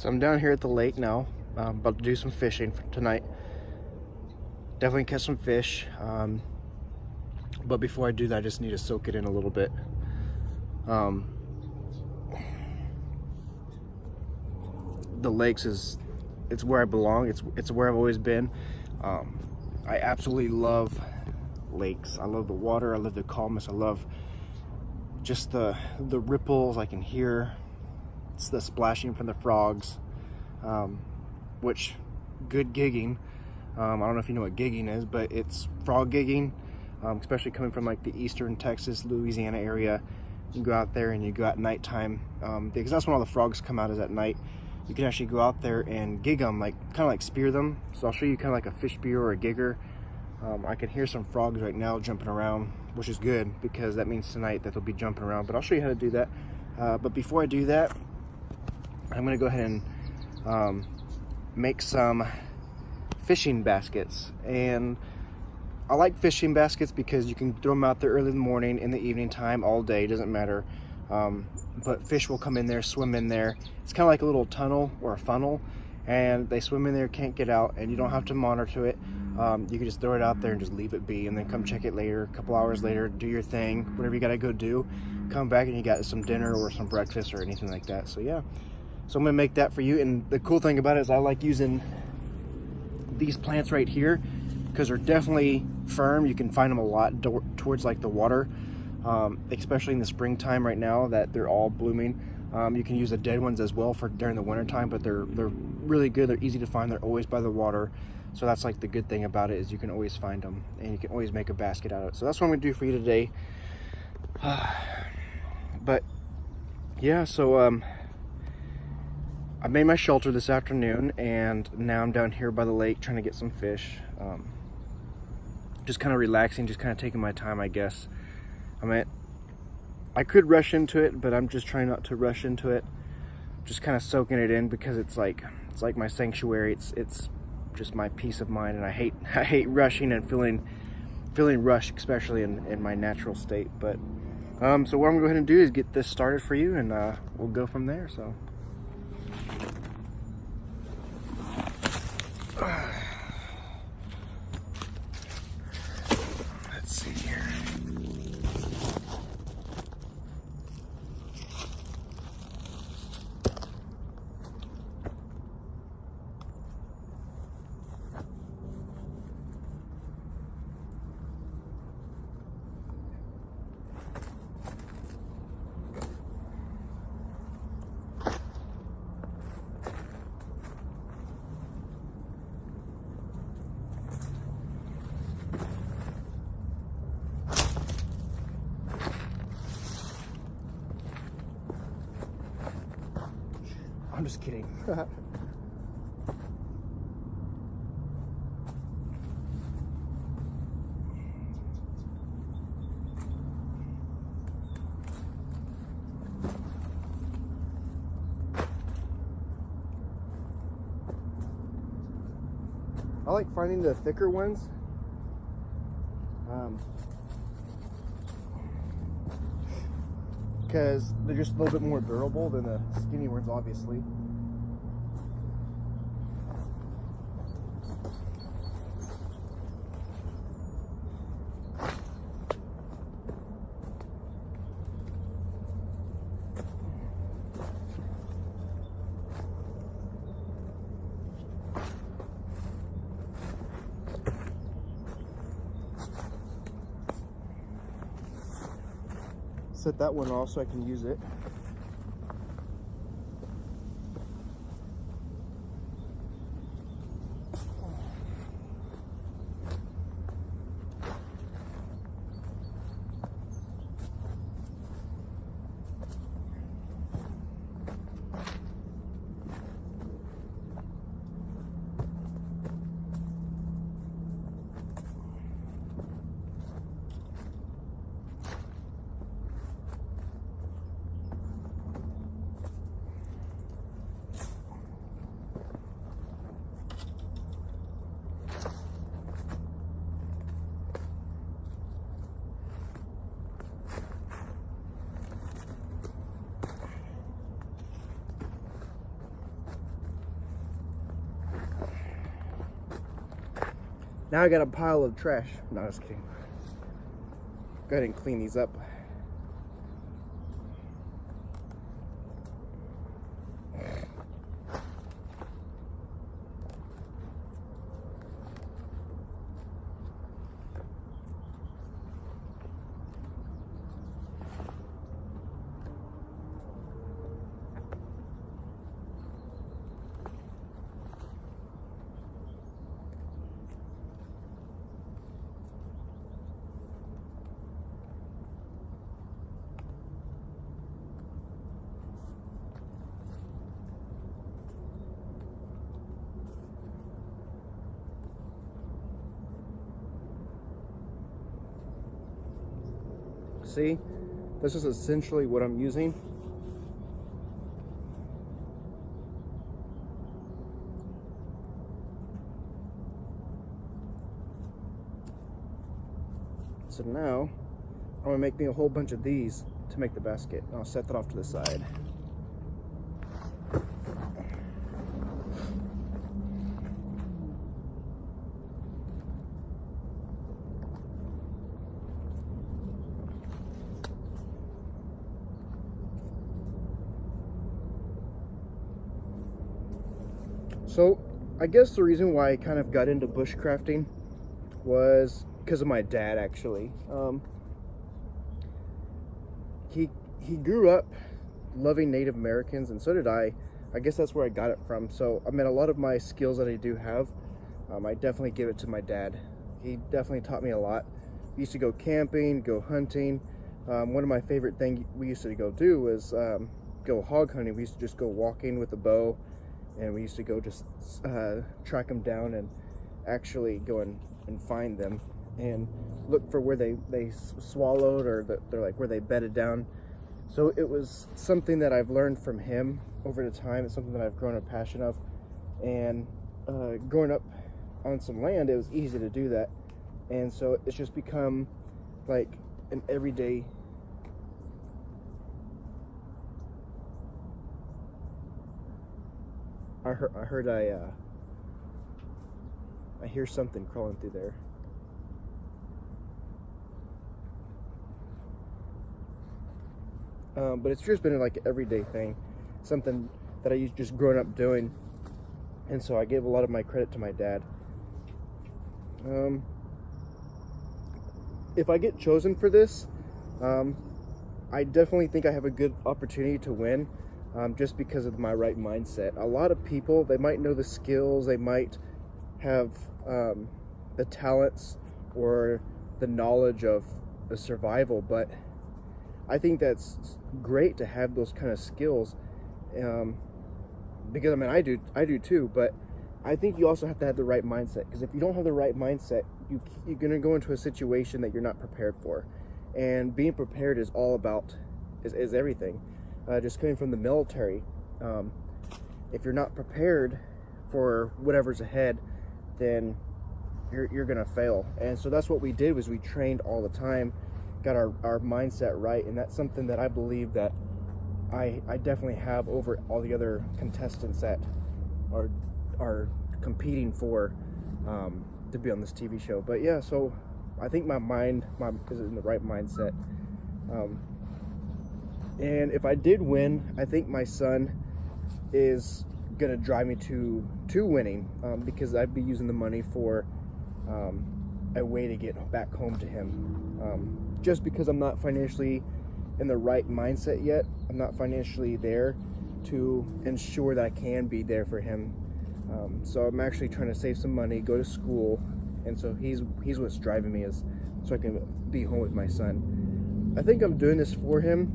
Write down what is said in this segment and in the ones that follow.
So I'm down here at the lake now, about to do some fishing for tonight. Definitely catch some fish, but before I do that, I just need to soak it in a little bit. The lakes it's where I belong. It's where I've always been. I absolutely love lakes. I love the water. I love the calmness. I love just the ripples I can hear. It's the splashing from the frogs, which good gigging. I don't know if you know what gigging is, but it's frog gigging, especially coming from like the eastern Texas, Louisiana area. You go out there and you go at nighttime, because that's when all the frogs come out, is at night. You can actually go out there and gig them, like kind of like spear them. So I'll show you kind of like a fish spear or a gigger. I can hear some frogs right now jumping around, which is good because that means tonight that they'll be jumping around. But I'll show you how to do that. But before I do that, I'm gonna go ahead and make some fishing baskets. And I like fishing baskets because you can throw them out there early in the morning, in the evening time, all day, doesn't matter. But fish will come in there, swim in there. It's kind of like a little tunnel or a funnel, and they swim in there, can't get out, and you don't have to monitor it. You can just throw it out there and just leave it be, and then come check it later, a couple hours later, do your thing, whatever you gotta go do. Come back and you got some dinner or some breakfast or anything like that. So yeah, so I'm gonna make that for you. And the cool thing about it is I like using these plants right here because they're definitely firm. You can find them a lot towards like the water, especially in the springtime right now that they're all blooming. You can use the dead ones as well for during the winter time, but they're really good. They're easy to find. They're always by the water. So that's like the good thing about it, is you can always find them and you can always make a basket out of it. So that's what I'm gonna do for you today. But yeah, so I made my shelter this afternoon, and now I'm down here by the lake trying to get some fish. Just kind of relaxing, just kind of taking my time, I guess. I could rush into it, but I'm just trying not to rush into it. Just kind of soaking it in because it's like my sanctuary. It's just my peace of mind, and I hate rushing and feeling rushed, especially in my natural state. But so what I'm going to go ahead and do is get this started for you, and we'll go from there. So let's see here. I'm just kidding. I like finding the thicker ones. Because they're just a little bit more durable than the skinny ones, obviously. Set that one off so I can use it. Now I got a pile of trash. No, just kidding. Go ahead and clean these up. See, this is essentially what I'm using. So now I'm gonna make me a whole bunch of these to make the basket. I'll set that off to the side. So I guess the reason why I kind of got into bushcrafting was because of my dad, actually. He grew up loving Native Americans, and so did I. I guess that's where I got it from. So I mean, a lot of my skills that I do have, I definitely give it to my dad. He definitely taught me a lot. We used to go camping, go hunting. One of my favorite things we used to go do was go hog hunting. We used to just go walking with a bow, and we used to go just track them down and actually go and find them and look for where they swallowed, or they're like where they bedded down. So it was something that I've learned from him over the time. It's something that I've grown a passion of, and growing up on some land, it was easy to do that, and so it's just become like an everyday. I hear something crawling through there. But it's just been like an everyday thing, something that I just grown up doing, and so I give a lot of my credit to my dad. If I get chosen for this, I definitely think I have a good opportunity to win, just because of my right mindset. A lot of people, they might know the skills, they might have the talents or the knowledge of the survival, but I think that's great to have those kind of skills, because I mean I do too, but I think you also have to have the right mindset, because if you don't have the right mindset, you're going to go into a situation that you're not prepared for, and being prepared is all about is everything. Just coming from the military, if you're not prepared for whatever's ahead, then you're gonna fail. And so that's what we did, was we trained all the time, got our mindset right, and that's something that I believe that I definitely have over all the other contestants that are competing for to be on this TV show. But yeah, so I think my mind is in the right mindset. And if I did win, I think my son is gonna drive me to winning, because I'd be using the money for a way to get back home to him. Just because I'm not financially in the right mindset yet, I'm not financially there to ensure that I can be there for him. So I'm actually trying to save some money, go to school, and so he's what's driving me, is so I can be home with my son. I think I'm doing this for him,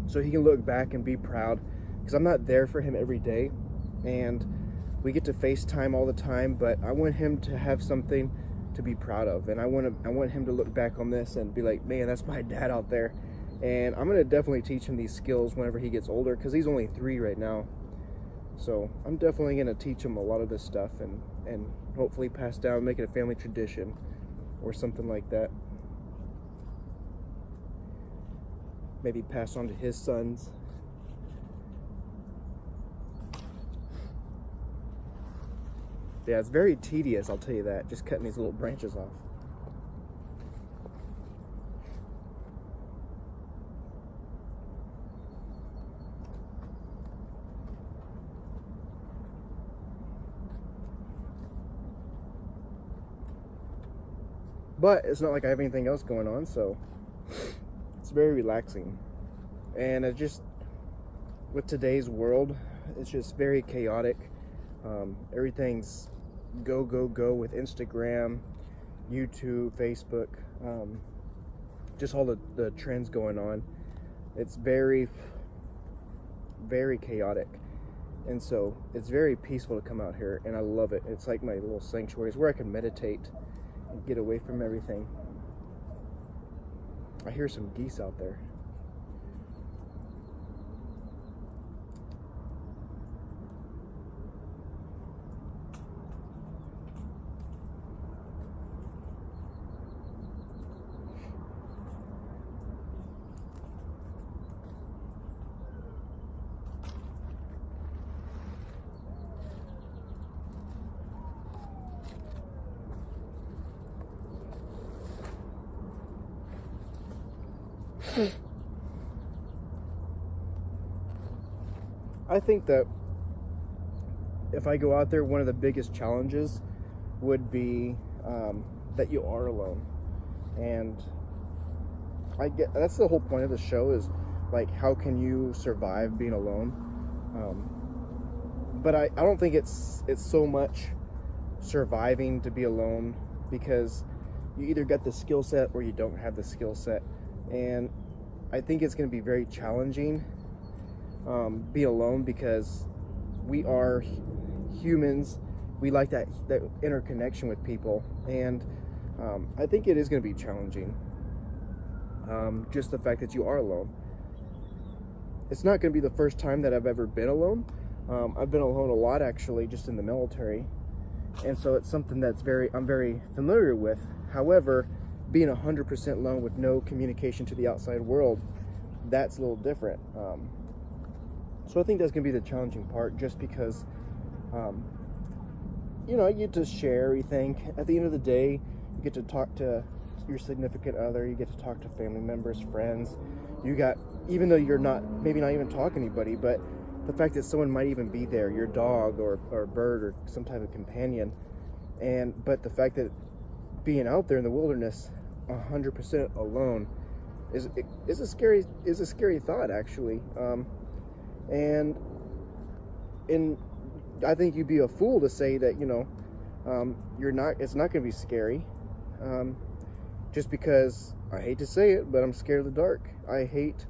so he can look back and be proud, because I'm not there for him every day, and we get to FaceTime all the time, but I want him to have something to be proud of, and I want him to look back on this and be like, man, that's my dad out there. And I'm gonna definitely teach him these skills whenever he gets older, because he's only 3 right now. So I'm definitely gonna teach him a lot of this stuff, and hopefully pass down, make it a family tradition or something like that. Maybe pass on to his sons. Yeah, it's very tedious, I'll tell you that, just cutting these little branches off. But it's not like I have anything else going on, so it's very relaxing. And it just, with today's world, it's just very chaotic. Everything's go, go, go with Instagram, YouTube, Facebook, just all the trends going on. It's very, very chaotic. And so it's very peaceful to come out here, and I love it. It's like my little sanctuary. It's where I can meditate and get away from everything. I hear some geese out there. I think that if I go out there, one of the biggest challenges would be that you are alone. And I get that's the whole point of the show, is like, how can you survive being alone? But I don't think it's so much surviving to be alone, because you either get the skill set or you don't have the skill set. And I think it's going to be very challenging be alone, because we are humans. We like that interconnection with people, and I think it is going to be challenging. Just the fact that you are alone. It's not going to be the first time that I've ever been alone. I've been alone a lot, actually, just in the military, and so it's something that's I'm very familiar with. However, being 100% alone with no communication to the outside world, that's a little different. So I think that's going to be the challenging part, just because, you know, you get to share everything. At the end of the day, you get to talk to your significant other, you get to talk to family members, friends. You got, even though you're maybe not even talking to anybody, but the fact that someone might even be there, your dog or a bird or some type of companion. But the fact that being out there in the wilderness 100% alone is a scary thought, actually. And I think you'd be a fool to say that, you know, it's not going to be scary, just because, I hate to say it, but I'm scared of the dark. I hate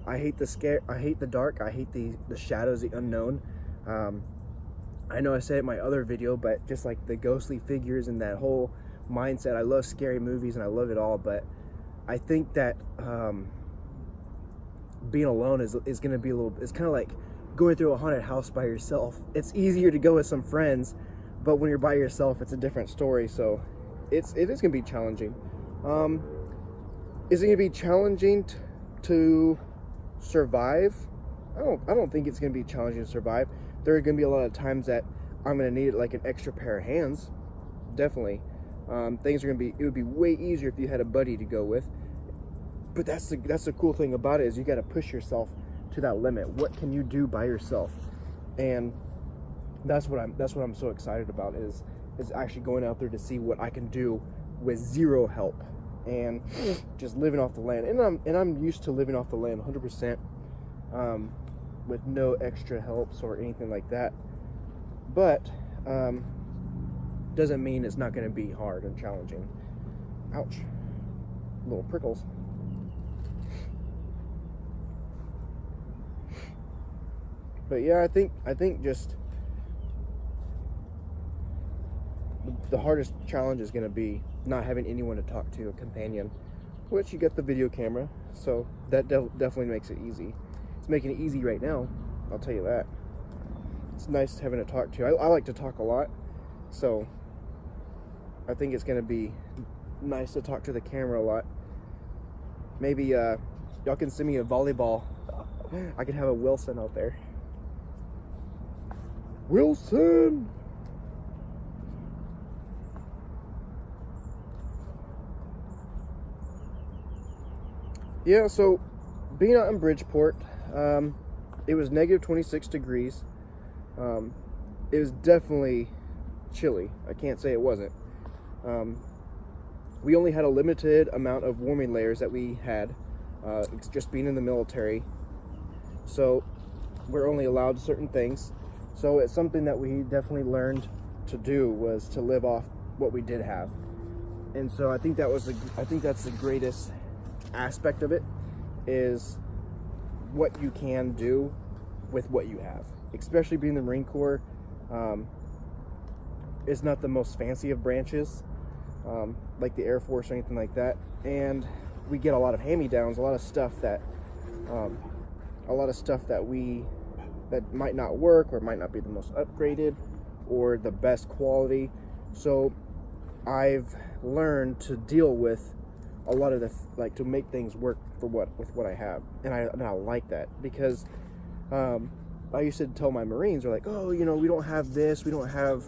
the dark. I hate the shadows, the unknown. I know I said it in my other video, but just like the ghostly figures and that whole mindset, I love scary movies and I love it all, but I think that being alone is going to be it's kind of like going through a haunted house by yourself. It's easier to go with some friends, but when you're by yourself, it's a different story. So it is going to be challenging. Is it going to be challenging to survive? I don't think it's going to be challenging to survive. There are going to be a lot of times that I'm going to need like an extra pair of hands. Definitely. Things are going to be, it would be way easier if you had a buddy to go with. But that's the cool thing about it, is you got to push yourself to that limit. What can you do by yourself? And that's what I'm so excited about, is actually going out there to see what I can do with zero help, and just living off the land. And I'm used to living off the land 100%, with no extra helps or anything like that. But doesn't mean it's not going to be hard and challenging. Ouch. Little prickles. But yeah, I think just the hardest challenge is going to be not having anyone to talk to, a companion, which you get the video camera, so that definitely makes it easy. It's making it easy right now, I'll tell you that. It's nice having to talk to. I like to talk a lot, so I think it's going to be nice to talk to the camera a lot. Maybe y'all can send me a volleyball. I could have a Wilson out there. Wilson! Yeah, so being out in Bridgeport, it was negative 26 degrees. It was definitely chilly. I can't say it wasn't. We only had a limited amount of warming layers that we had, just being in the military. So we're only allowed certain things. So it's something that we definitely learned to do, was to live off what we did have. And so I think that's the greatest aspect of it, is what you can do with what you have. Especially being in the Marine Corps, is not the most fancy of branches, like the Air Force or anything like that. And we get a lot of hand-me-downs, a lot of stuff that that might not work, or might not be the most upgraded or the best quality. So I've learned to deal with a lot of to make things work with what I have, and I like that, because I used to tell my Marines, they're like, oh, we don't have this, we don't have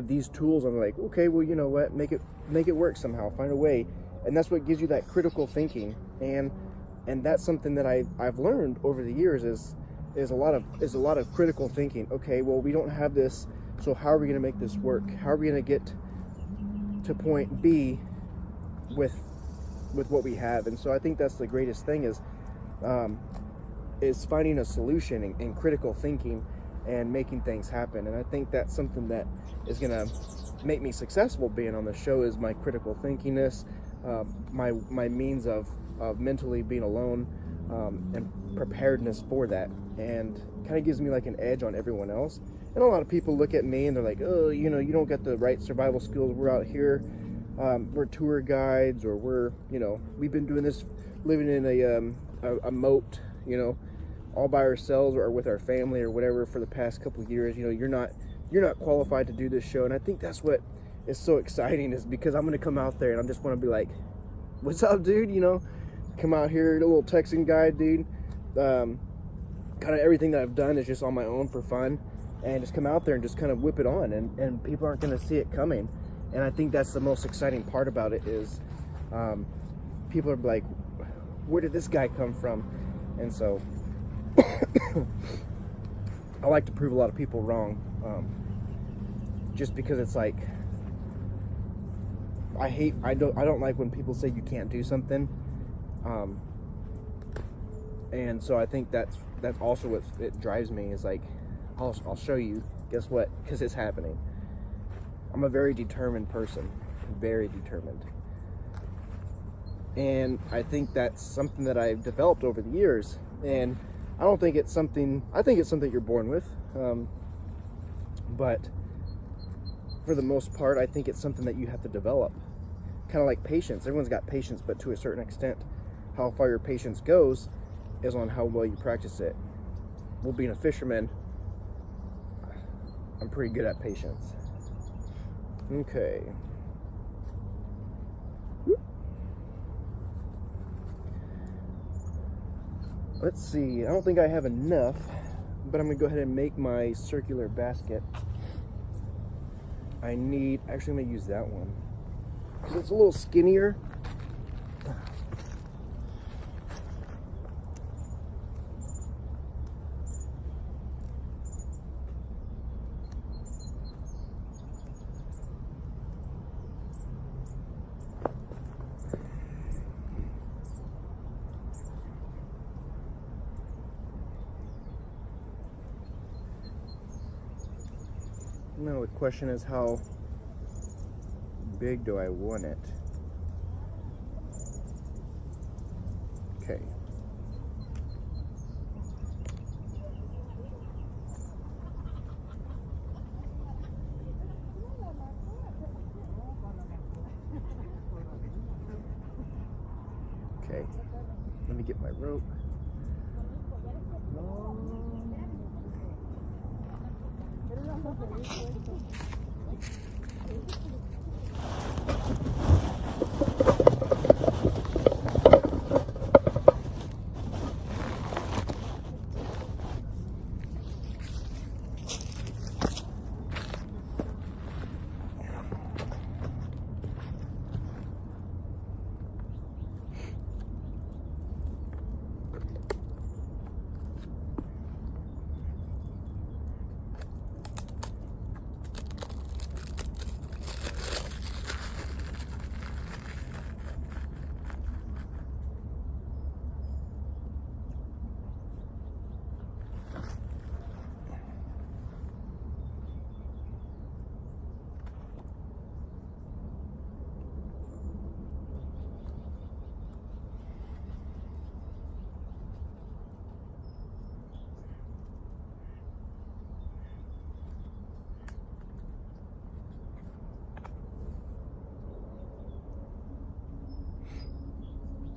these tools. I'm like, okay, well, you know what, make it work somehow, find a way. And that's what gives you that critical thinking, and that's something that I've learned over the years, is a lot of critical thinking. Okay, well, we don't have this, so how are we going to make this work? How are we going to get to point B with what we have? And so I think that's the greatest thing, is finding a solution and critical thinking and making things happen. And I think that's something that is going to make me successful being on the show, is my critical thinkingness, my means of mentally being alone, and preparedness for that, and kind of gives me like an edge on everyone else. And a lot of people look at me and they're like, oh, you don't get the right survival skills. We're out here, we're tour guides, or we've been doing this, living in a moat, all by ourselves or with our family or whatever for the past couple of years. You're not qualified to do this show. And I think that's what is so exciting, is because I'm going to come out there and I just want to be like, what's up, dude? Come out here, a little Texan guy, dude. Kind of everything that I've done is just on my own for fun, and just come out there and just kind of whip it on, and people aren't going to see it coming. And I think that's the most exciting part about it, is people are like, where did this guy come from? And so I like to prove a lot of people wrong, just because it's like, I don't like when people say you can't do something, and so I think that's also what it drives me, is like, I'll show you. Guess what? Because it's happening. I'm a very determined person, very determined, and I think that's something that I've developed over the years. And I think it's something you're born with, but for the most part, I think it's something that you have to develop. Kind of like patience. Everyone's got patience, but to a certain extent. How far your patience goes is on how well you practice it. Well, being a fisherman, I'm pretty good at patience. Okay. Let's see. I don't think I have enough, but I'm going to go ahead and make my circular basket. Actually, I'm going to use that one, because it's a little skinnier. Now the question is, how big do I want it? Okay. Okay. Let me get my rope.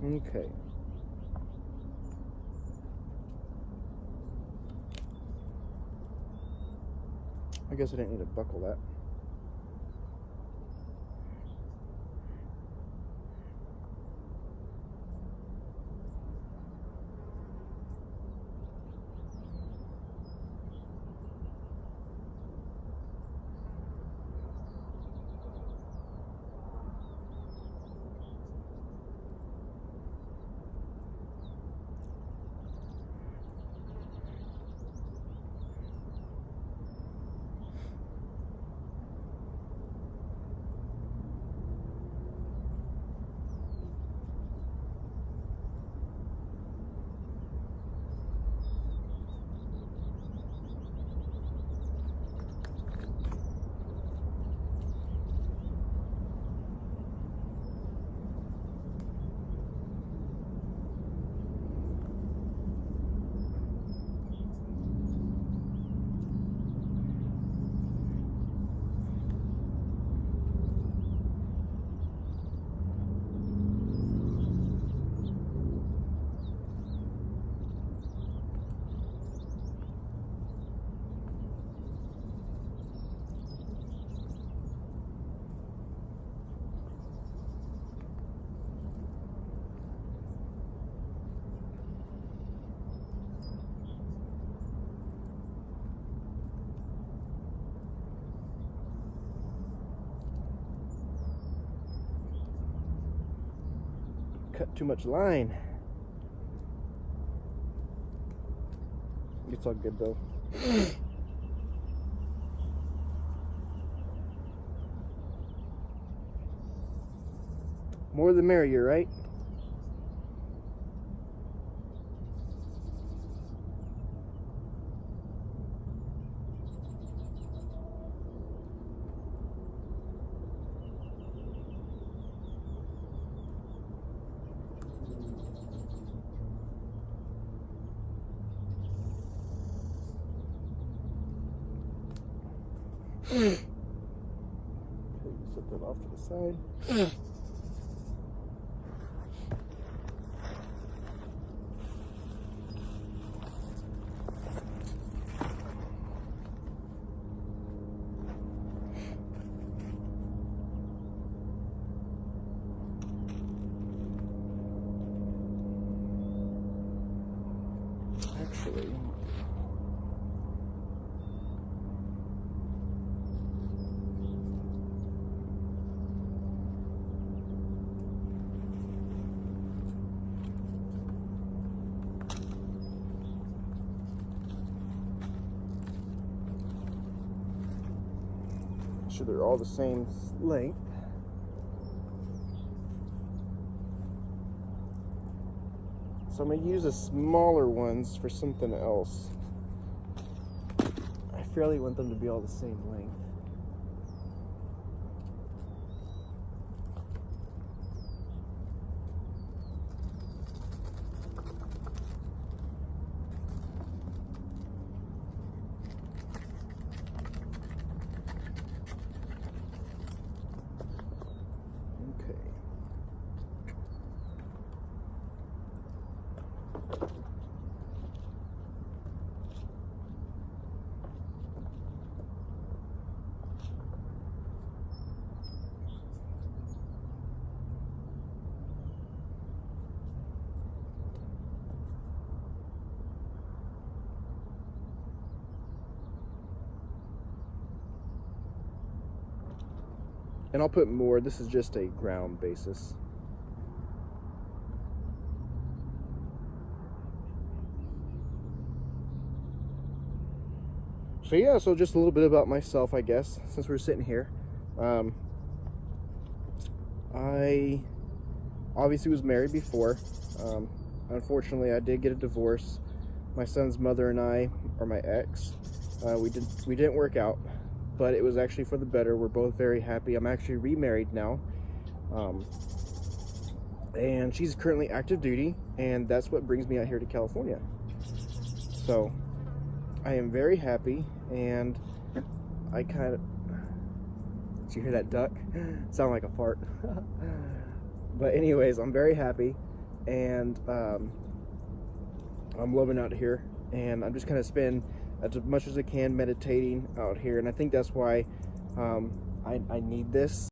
Okay. I guess I didn't need to buckle that. Cut too much line. It's all good though. More the merrier, right? Okay, set that off to the side. Actually, sure they're all the same length. So I'm going to use the smaller ones for something else. I fairly want them to be all the same length. And I'll put more. This is just a ground basis. So yeah, so just a little bit about myself, I guess, since we're sitting here. I obviously was married before. Unfortunately, I did get a divorce. My son's mother and I, or my ex, we didn't work out, but it was actually for the better. We're both very happy. I'm actually remarried now, and she's currently active duty, and that's what brings me out here to California. So I am very happy, and I kind of, did you hear that duck? Sound like a fart. But anyways, I'm very happy. and I'm loving out here, and I'm just kind of spending as much as I can meditating out here, and I think that's why I need this.